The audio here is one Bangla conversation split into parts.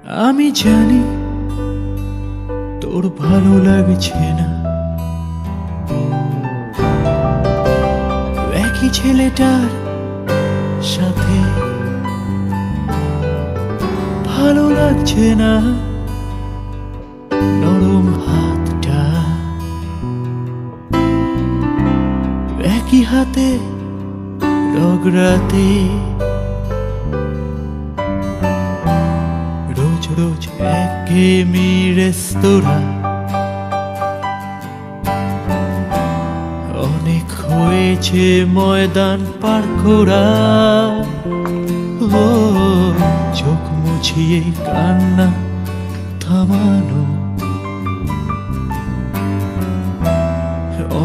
আমি জানি তোর ভালো লাগছে না, একই ছেলেটার সাথে ভালো লাগছে না নরম হাতটা, একই হাতে রগড়াতে রোজ রোজ একঘেয়েমি রেস্তোরাঁ। অনেক হয়েছে ময়দান পার করা, ও চোখ মুছিয়ে কান্না থামানো।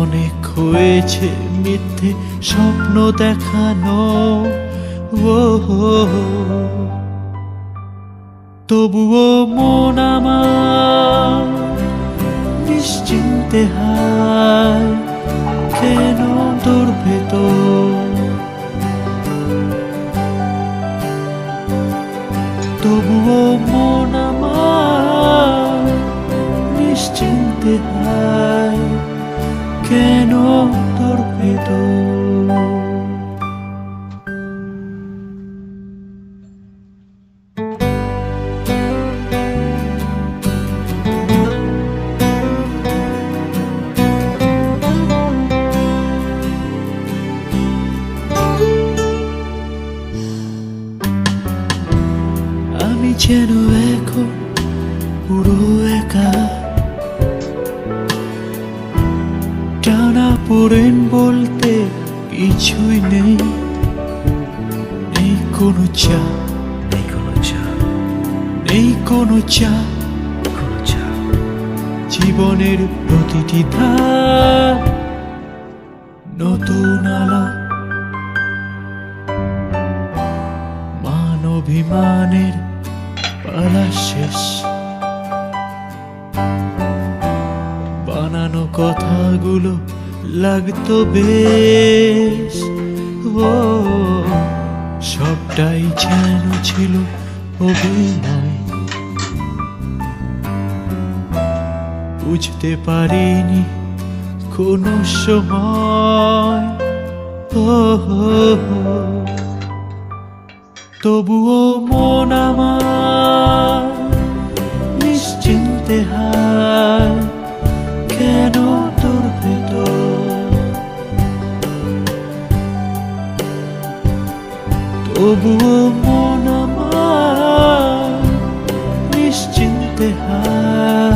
অনেক হয়েছে মিথ্যে স্বপ্ন দেখানো, ও তবুও মন আমার নিশ্চিন্তে হায় কেন তোর ভেতর। তবুও মন আমার নিশ্চিন্তে হায় কেন তোর ভেতর। আমি যেন এখন পুরো একা, টানা পড়েন বলতে কিছুই নেই, নেই কোনো চা, নেই কোনো চা, নেই কোনো চা। কোনো চা। জীবনের প্রতিটি ধাপ নতুন আলো, মান অভিমানের পালা শেষ, বানানো কথাগুলো লাগতো বেশ, ও সবটাই যেন ছিল অভিনয়। বুঝতে পারিনি কোনো সময়, ও তবুও মন আমার নিশ্চিন্তে হায় কেন তোর ভেতর। তবুও মন আমার নিশ্চিন্তে হায়